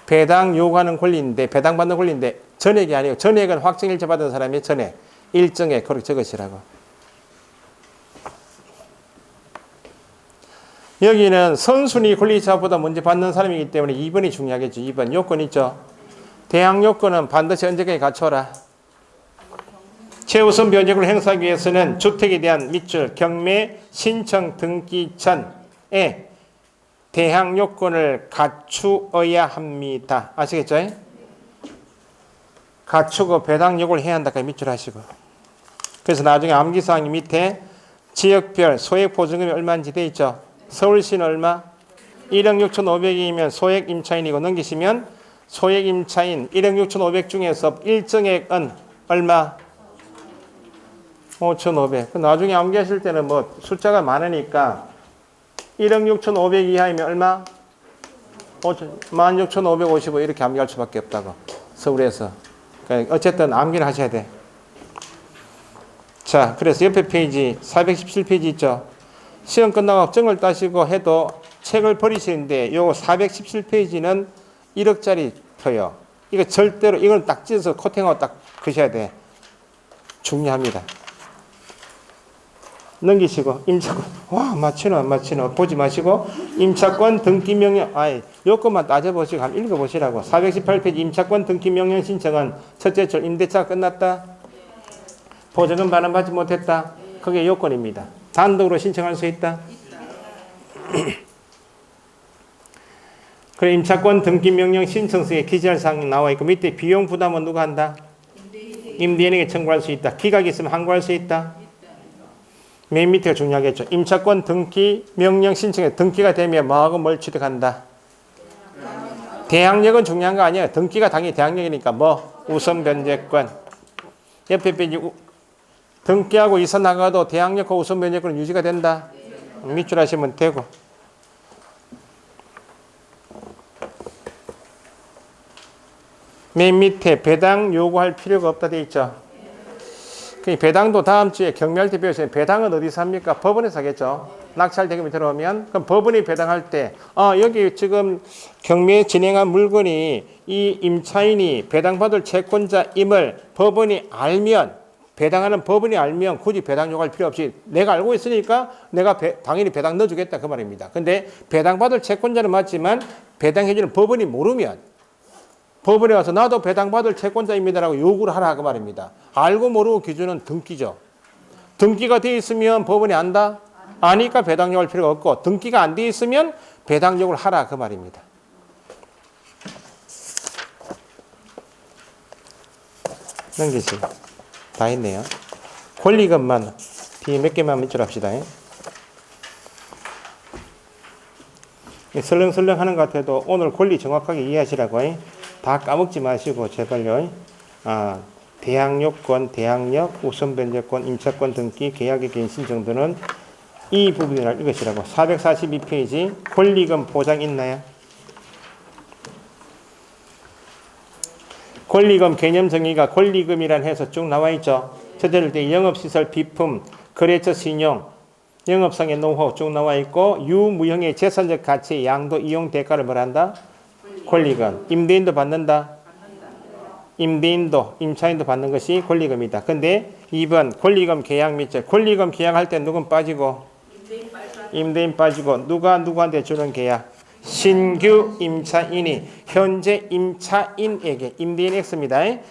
배당 요구하는 권리인데 배당받는 권리인데 전액이 아니고 전액은 확정일자 받은 사람이 전액. 일정액 그렇게 적으시라고. 여기는 선순위 권리자보다 먼저 받는 사람이기 때문에 2번이 중요하겠죠. 2번 요건 있죠. 대항 요건은 반드시 언제까지 갖춰라. 최우선 변제권을 행사하기 위해서는 주택에 대한 밑줄 경매 신청 등기 전에 대항 요건을 갖추어야 합니다. 아시겠죠? 갖추고 배당 요구를 해야 한다까지 밑줄 하시고. 그래서 나중에 암기사항이 밑에 지역별 소액 보증금이 얼마인지 돼 있죠. 서울시는 얼마? 1억 6,500이면 소액 임차인이고 넘기시면 소액 임차인 1억 6,500 중에서 일정액은 얼마? 5,500. 나중에 암기하실 때는 뭐 숫자가 많으니까 1억 6,500 이하이면 얼마? 16,555 이렇게 암기할 수밖에 없다고. 서울에서. 그러니까 어쨌든 암기를 하셔야 돼. 자, 그래서 옆에 페이지 417페이지 있죠. 시험 끝나고 정을 따시고 해도 책을 버리시는데 요거 417페이지는 1억짜리 터요. 이거 절대로 이걸 딱 찢어서 코팅하고 딱 그셔야 돼. 중요합니다. 넘기시고 임차권 와 맞추노 안 맞추노 보지 마시고 임차권 등기 명령 요것만 따져보시고 한번 읽어보시라고. 418페이지 임차권 등기 명령 신청은 첫째 줄 임대차가 끝났다. 보증금 반환받지 못했다. 그게 요건입니다. 단독으로 신청할 수 있다. 그래 임차권 등기 명령 신청서에 기재할 사항이 나와 있고 밑에 비용 부담은 누가 한다? 임대인에게 청구할 수 있다. 기각이 있으면 항고할 수 있다. 맨 밑에가 중요하겠죠. 임차권 등기 명령 신청에 등기가 되면 뭐하고 뭘 취득한다? 대항력은 중요한 거 아니에요. 등기가 당연히 대항력이니까 뭐 우선 변제권. 옆에 페이지 등기하고 이사 나가도 대항력과 우선 변제권은 유지가 된다. 밑줄 하시면 되고. 맨 밑에 배당 요구할 필요가 없다 돼 있죠. 그 배당도 다음 주에 경매할 때 배우세요. 배당은 어디서 합니까? 법원에서 하겠죠. 낙찰 대금이 들어오면 그럼 법원이 배당할 때 여기 지금 경매 진행한 물건이 이 임차인이 배당받을 채권자임을 법원이 알면 배당하는 법원이 알면 굳이 배당 요구할 필요 없이 내가 알고 있으니까 내가 당연히 배당 넣어주겠다 그 말입니다. 근데 배당받을 채권자는 맞지만 배당해주는 법원이 모르면 법원에 가서 나도 배당받을 채권자입니다라고 요구를 하라 그 말입니다. 알고 모르고 기준은 등기죠. 등기가 돼 있으면 법원이 안다? 아니까 배당 요구할 필요가 없고 등기가 안 돼 있으면 배당 요구를 하라 그 말입니다. 넘기시고 다 했네요. 권리금만 뒤에 몇 개만 밑줄 합시다. 설렁설렁 하는 것 같아도 오늘 권리 정확하게 이해하시라고. 다 까먹지 마시고 제발요. 대항력권, 대항력, 우선변제권, 임차권 등기, 계약의 개인 신청 등은 이 부분을 읽으시라고. 442페이지 권리금 보장 있나요? 권리금 개념 정의가 권리금이란 해서 쭉 나와 있죠. 첫째를 때 영업시설 비품, 거래처 신용, 영업상의 노하우 쭉 나와 있고 유무형의 재산적 가치, 양도, 이용 대가를 뭐란다? 권리금. 임대인도 받는다. 임대인도, 임차인도 받는 것이 권리금이다. 근데 2번 권리금 계약 밑줄. 권리금 계약할 때 누군 빠지고? 임대인 빠지고 누가 누구한테 주는 계약? 신규 임차인이 현재 임차인에게 임대인 X입니다.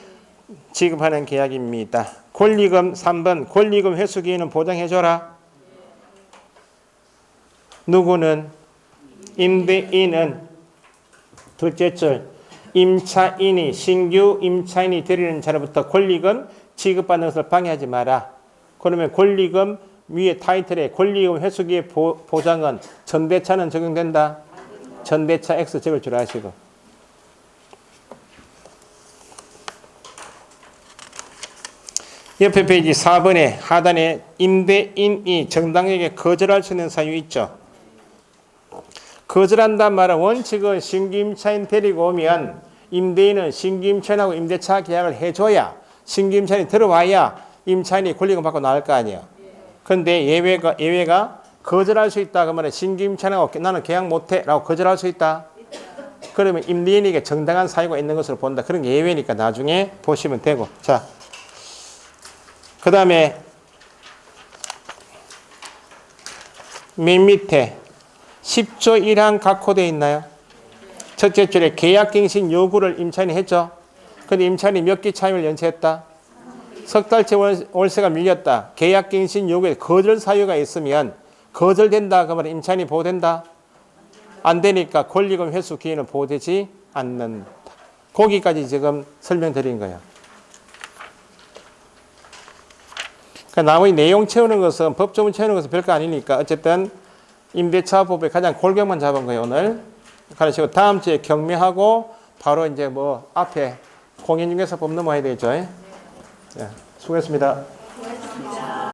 지급하는 계약입니다. 권리금 3번 권리금 회수기간은 보장해줘라. 누구는? 임대인은 둘째 줄 임차인이 신규 임차인이 되려는 자로부터 권리금 지급받는 것을 방해하지 마라. 그러면 권리금 위에 타이틀에 권리금 회수기의 보장은 전대차는 적용된다. 전대차 X 적을 줄 아시고. 옆에 페이지 4번에 하단에 임대인이 정당에게 거절할 수 있는 사유 있죠. 거절한단 말은 원칙은 신규 임차인 데리고 오면 임대인은 신규 임차인하고 임대차 계약을 해줘야 신규 임차인이 들어와야 임차인이 권리금 받고 나올 거 아니에요. 그런데 예외가 거절할 수 있다. 그러면 신규 임차인하고 나는 계약 못해 라고 거절할 수 있다. 그러면 임대인에게 정당한 사유가 있는 것으로 본다. 그런 게 예외니까 나중에 보시면 되고. 자, 그 다음에 맨 밑에 10조 1항 각호되어 있나요? 첫째 줄에 계약갱신 요구를 임차인이 했죠. 근데 임차인이 몇 기 차임을 연체했다? 석 달째 월세가 밀렸다. 계약갱신 요구에 거절 사유가 있으면 거절된다. 그러면 임차인이 보호된다? 안 되니까 권리금 회수 기한은 보호되지 않는다. 거기까지 지금 설명드린 거예요. 그러니까 나머지 내용 채우는 것은 법조문 채우는 것은 별거 아니니까 어쨌든 임대차법의 가장 골격만 잡은 거예요, 오늘. 그러시고 다음 주에 경매하고 바로 이제 뭐 앞에 공인중개사법 넘어야 되죠. 네, 수고했습니다.